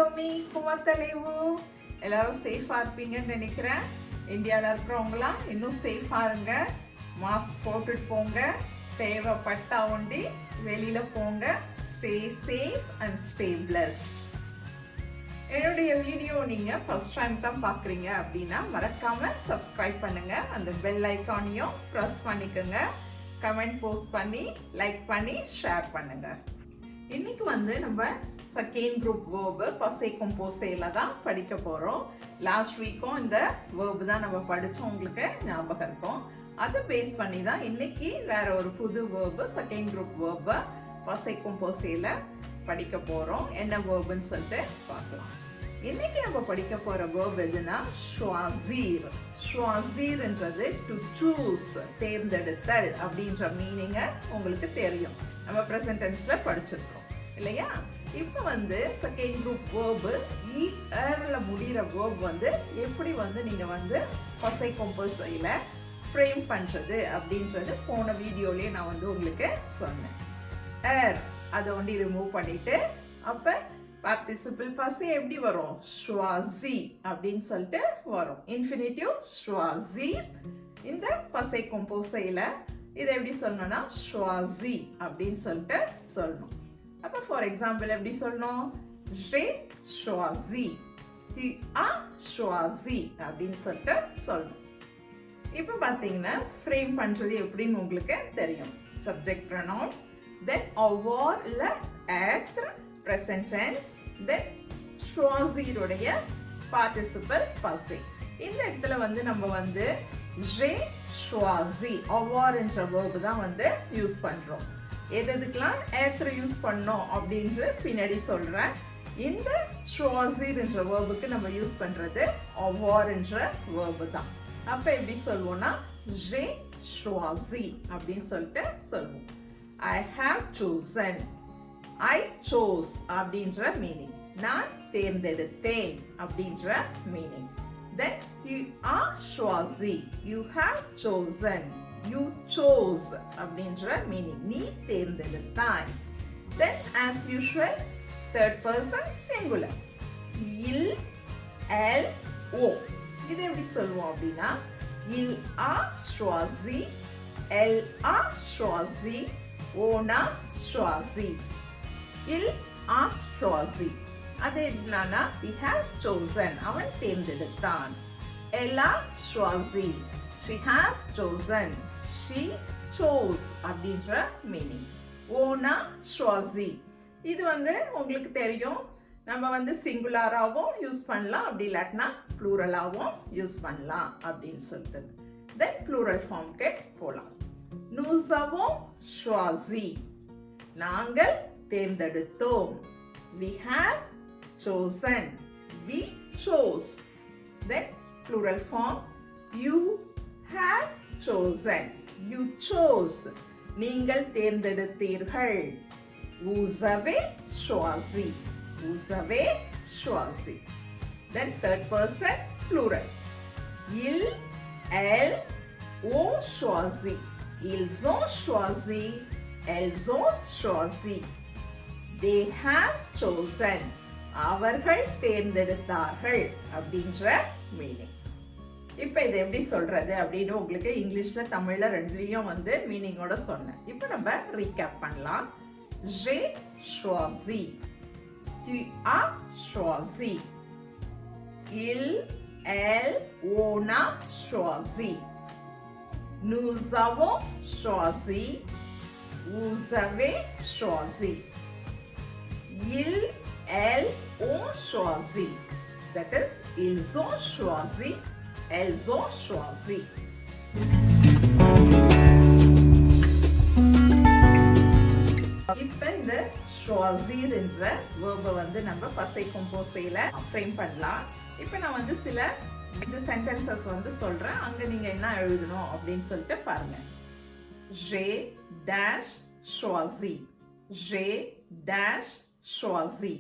சொமி குமத்தலைவு எல்லாரும் சேஃபா இருப்பீங்கன்னு நினைக்கிறேன். இந்தியாவில் இருக்கிறவங்களாம் இன்னும் சேஃபா இருங்க. மாஸ்க் போட்டுட்டு போங்க. தேவைப்பட்டா ஒண்டி வெளியில போங்க. Stay safe and stay blessed. என்னுடைய வீடியோ நீங்க ஃபர்ஸ்ட் டைம் தான் பார்க்குறீங்க அப்படின்னா மறக்காம சப்ஸ்கிரைப் பண்ணுங்க. அந்த பெல் ஐக்கானையும் ப்ரெஸ் பண்ணிக்கோங்க. கமெண்ட் போஸ்ட் பண்ணி லைக் பண்ணி ஷேர் பண்ணுங்க. இன்னைக்கு நம்ம செகண்ட் குரூப் வேர்பு பசை கொம்போசையில தான் படிக்க போறோம். லாஸ்ட் வீக்கும் இந்த வேர்பு தான் நம்ம படிச்சோம், உங்களுக்கு ஞாபகம் இருக்கும். அதை பேஸ் பண்ணி தான் இன்னைக்கு வேற ஒரு புது வேர்பு செகண்ட் குரூப் வேர்பு பசை கொம்போசையில படிக்க போறோம். என்ன வேர்புன்னு சொல்லிட்டு பார்க்கலாம். இன்னைக்கு நம்ம படிக்க போற வேர்ப் எதுனா choisir. choisirன்றது டு சூஸ், தேர்ந்தெடுத்தல் அப்படின்ற மீனிங்க உங்களுக்கு தெரியும். நம்ம பிரசன்ட் டென்ஸ்ல படிச்சிருக்கோம் இல்லையா? இப்போ செகண்ட் குரூப் வேர்பு ல முடிகிற வேர்ப் எப்படி நீங்க பசை கொம்போசையில ஃப்ரேம் பண்றது அப்படின்றது போன வீடியோலயே நான் உங்களுக்கு சொன்னேன். அதை ரிமூவ் பண்ணிட்டு அப்ப பார்ட்டிசிபிள் பசை எப்படி வரும்? choisi அப்படின்னு சொல்லிட்டு வரும். Infinitive choisir. இந்த பசை கொம்போசையில இதை எப்படி சொல்லணும்னா choisi அப்படின்னு சொல்லிட்டு சொல்லணும். அப்ப ஃபார் எக்ஸாம்பிள் எப்படி சொல்லணும்? j'ai choisi, tu as choisi அப்படின்னு சொல்லிட்டு சொல்லணும். இப்போ பாத்தீங்கன்னா ஃப்ரேம் பண்றது எப்படின்னு உங்களுக்கு தெரியும். சப்ஜெக்ட் pronoun, then avoir இல்ல être present tense, then choisir உடைய participle passé. இந்த இடத்துல நம்ம j'ai choisi avoir என்ற verb தான் யூஸ் பண்றோம். எதுக்கெல்லாம் être யூஸ் பண்ணோம் அப்படின்று பின்னாடி சொல்றேன். இந்த choisir என்ற verb-க்கு நம்ம யூஸ் பண்றது avoir என்ற verb தான். அப்ப எப்படி சொல்வோம்னா j'ai choisi அப்படின்னு சொல்லிட்டு சொல்வோம். I have chosen, I chose அப்படின்ற மீனிங். நான் தேர்ந்தெடுத்தேன் அப்படின்ற meaning. Then you are choisi, you have chosen, you chose அப்படின்ற மீனிங். நீ தேர்ந்தெடுத்தாய். Then as usual third person singular. Il, elle, o. இது எப்படி சொல்லுவோம் அப்படின்னா il a choisi, elle a choisi, on a choisi. Il a choisi. அது என்னன்னா he has chosen, அவன் தேர்ந்தெடுத்தான். Elle a choisi, she has chosen, she chose அப்படின்ற meaning. on a choisi. இது உங்களுக்கு தெரியும். நம்ம சிங்குலராகவும் யூஸ் பண்ணலாம், அப்படி இல்லாட்டினா ப்ளூரலாகவும் யூஸ் பண்ணலாம் அப்படின்னு சொல்லிட்டு. தென் ப்ளூரல் ஃபார்ம்க்கு போகலாம். nous avons choisi, நாங்கள் தேர்ந்தெடுத்தோம். we have chosen, we chose. Then plural form, you have chosen, you chose, நீங்கள் தேர்ந்தெடுத்தீர்கள். vous avez choisi, vous avez choisi. Then third person plural, ils, elles ont choisi, ils ont choisi, elles ont choisi. They have chosen, அவர்கள் தேர்ந்தெடுத்தார்கள் அப்படின்ற meaning. இப்போ இதை எப்படி சொல்றது அப்படின்னு உங்களுக்கு இங்கிலீஷ்ல தமிழ்ல ரெண்டுலயும் மீனிங்கோட சொன்னேன். இப்போ நம்ம ரீகேப் பண்ணலாம். j'ai choisi, tu as choisi, il, elle, on a choisi, nous avons choisi, vous avez choisi, il, elles ont choisi. That is, ils ont choisi, elles ont choisi. இப்ப இந்த choisir என்ற verb நம்ம பசை கொம்போசையில frame பண்ணலாம். இப்ப நான் சில இந்த சென்டென்சஸ் சொல்றேன். அங்க நீங்க என்ன எழுதணும் அப்படின்னு சொல்லிட்டு பாருங்க. j'ai dash choisi, j'ai dash choisi.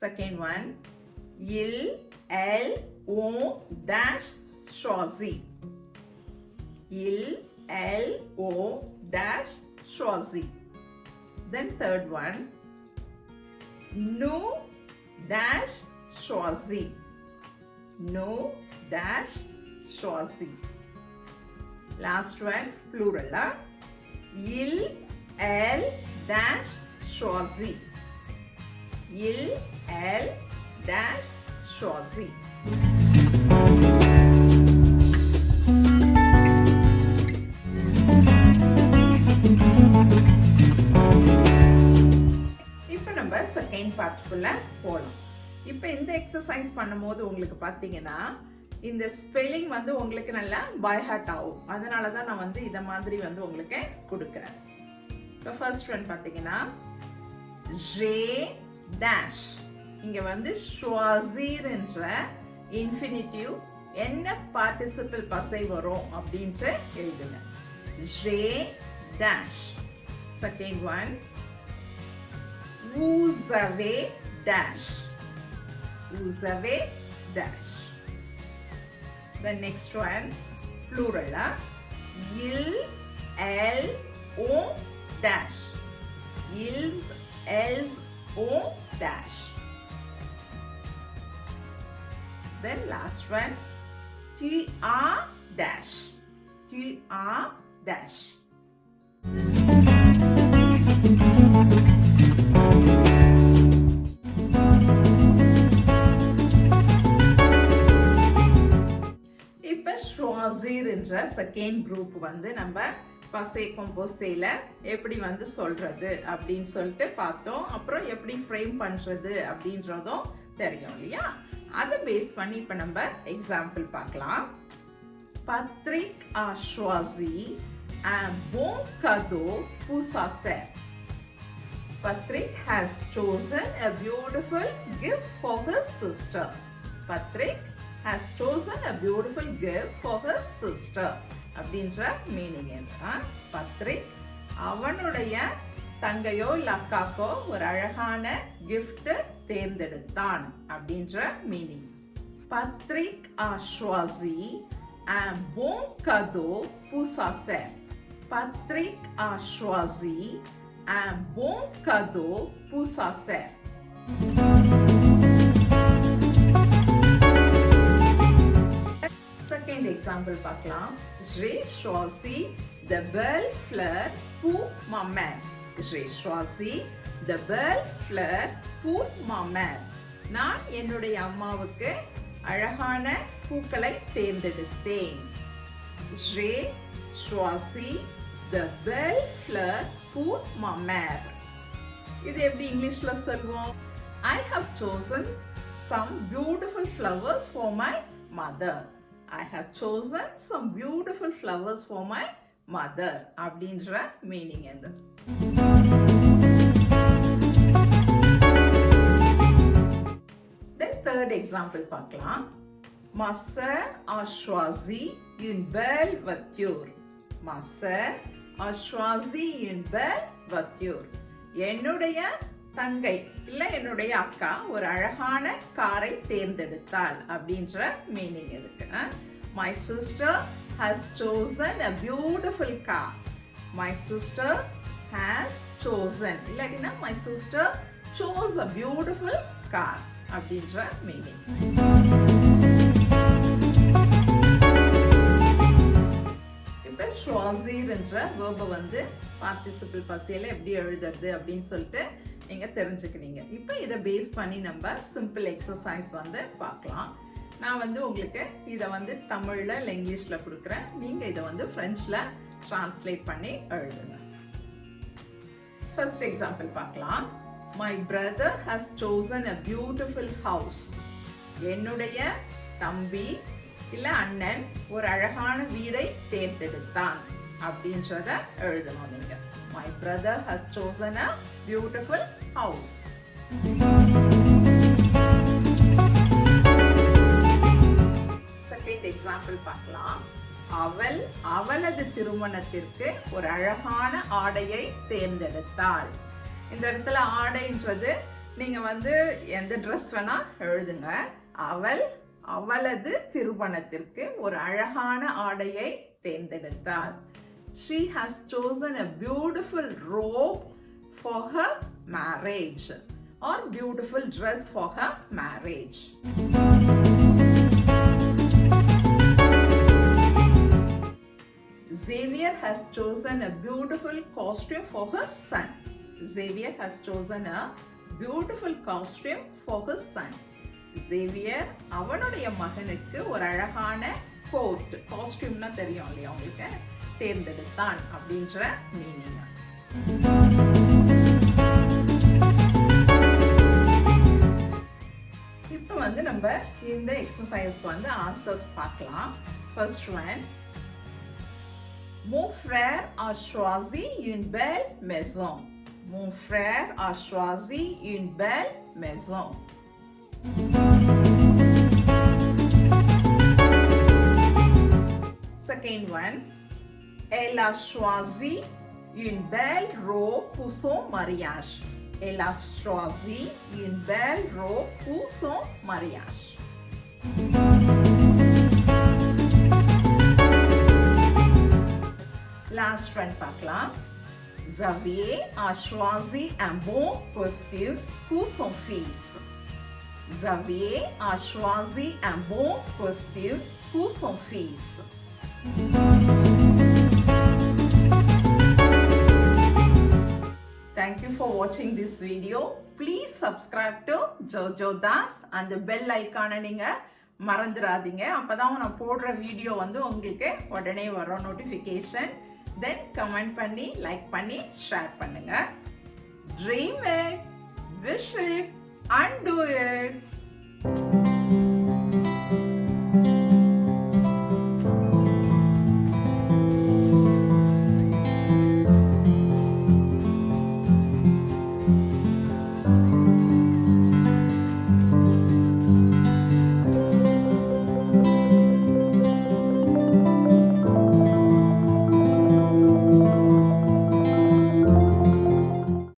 Second one, il, elle, ont dash choisi, il, elle, ont dash choisi. Then third one, nous dash choisi. No dash choisi. Last one, plural. Il, elle dash choisi. Il, elle dash choisi. இப்போ நம்ம second பார்ட்டுக்குள்ள போகலாம். இப்போ இந்த exercise பண்ணும்போது உங்களுக்கு பார்த்தீங்கன்னா இந்த spelling வந்து உங்களுக்கு நல்லா பை ஹார்ட் ஆகும். அதனால தான் நான் வந்து இதை மாதிரி வந்து உங்களுக்கு கொடுக்குறேன். இப்போ ஃபர்ஸ்ட் ஒன் பார்த்தீங்கன்னா ஜே டேஷ். இங்க வந்து choisir என்ற இன்ஃபினிட்டிவ் என்ன பார்ட்டிசிபிள் பசை வரும் அப்படின்ட்டு எழுதுங்க. J dash. Second one vous avez dash. Vous avez dash. The next one, plural. Il, elle, on dash. Ils, elles, on dash. Then last one, tu as dash. Tu as dash. choisir என்ற second group வந்து நம்ம பசே கொம்போசேல எப்படி வந்து சொல்றது அப்படின்னு சொல்லிட்டு பார்த்தோம். அப்புறம் எப்படி ஃப்ரேம் பண்றது அப்படின்றதும் தெரியும் இல்லையா? அதை பேஸ் பண்ணி இப்ப நம்ம எக்ஸாம்பிள் பார்க்கலாம். Patrick a choisi un bon cadeau pour sa sœur. Patrick has chosen a beautiful gift for his sister. Patrick has chosen a beautiful gift for his sister. அப்படின்ற மீனிங் என்ன? பத்ரிக் அவனுடைய தங்கையோ இல்ல அக்காக்கோ ஒரு அழகான gift தேர்ந்தெடுத்தான் அப்படின்ற meaning. Patrick a choisi un bon cadeau pour sa sœur. Patrick a choisi un bon cadeau pour sa sœur. Second example பார்க்கலாம். J'ai choisi de belles fleurs pour ma mère. J'ai choisi de belles fleurs pour ma mère. நான் என்னுடைய அம்மாவுக்கு அழகான பூக்களை தேர்ந்தெடுத்தேன். J'ai choisi de belles fleurs pour ma mère. இது எப்படி இங்கிலீஷ்ல சொல்வோம்? I have chosen some beautiful flowers for my mother. I have chosen some beautiful flowers for my mother. அப்படின்ற மீனிங் இது. Then third example பார்க்கலாம். Ma sœur a choisi une belle voiture. Ma sœur a choisi une belle voiture. என்னுடைய தங்கை இல்ல என்னுடைய அக்கா ஒரு அழகான காரை தேர்ந்தெடுத்தாள் அப்படின்ற மீனிங் இருக்கு. My sister has chosen a beautiful car. My sister has chosen இல்லனா my sister chose a beautiful car அப்படின்ற மீனிங். இப்ப choisir என்ற verb வந்து participle பசையில எப்படி எழுதுறது அப்படின்னு சொல்லிட்டு நீங்க தெரிஞ்சுக்கிறீங்க. இப்போ இதை பேஸ் பண்ணி நம்ம சிம்பிள் எக்ஸசைஸ் வந்து பார்க்கலாம். நான் வந்து உங்களுக்கு இதை வந்து தமிழ்ல இல்ல இங்கிலீஷ்ல கொடுக்குறேன். நீங்க இதை வந்து பிரெஞ்சுல டிரான்ஸ்லேட் பண்ணி எழுதுங்க. ஃபர்ஸ்ட் எக்ஸாம்பிள் பார்க்கலாம். My brother has chosen a beautiful house. என்னுடைய தம்பி இல்ல அண்ணன் ஒரு அழகான வீடை தேர்ந்தெடுத்தான் அப்படின்றத எழுதணும் நீங்க. My brother has chosen a beautiful house. Second example பார்க்கலாம். அவள் அவளது திருமணத்திற்கு ஒரு அழகான ஆடையை தேர்ந்தெடுத்தாள். இந்த இடத்துல ஆடைன்றது நீங்க வந்து எந்த ட்ரெஸ் வேணா எழுதுங்க. அவள் அவளது திருமணத்திற்கு ஒரு அழகான ஆடையை தேர்ந்தெடுத்தாள். She has chosen a beautiful robe for her marriage. or beautiful dress for her marriage. Xavier has chosen a beautiful costume for his son. Xavier has chosen a beautiful costume for his son. Xavier அவனுடைய மகனுக்கு ஒரு அழகான code, காஸ்டியூம்னா தெரியும் இல்லையா உங்களுக்கு, தேர்ந்தெடுத்தான் அப்படின்ற meaning. இப்போ வந்து நம்ம இந்த எக்ஸசைஸ்க்கு வந்து ஆன்சர்ஸ் பார்க்கலாம். First one, Mon frère a choisi une belle maison. Mon frère a choisi une belle maison. Second one, elle a choisi une belle robe pour son mariage. Elle a choisi une belle robe pour son mariage. Last one பார்க்கலாம். Xavier a choisi un bon costume pour son fils. Xavier a choisi un bon costume pour son fils. Thank you for watching this video. Please subscribe to Jojoe Dasse and the bell icon நீங்க மறந்துடாதீங்க. அப்பதான் நான் போடுற video வந்து உங்களுக்கு உடனே வரும் notification. Then comment பண்ணி, like பண்ணி, share பண்ணுங்க. Dream it, wish it and do it.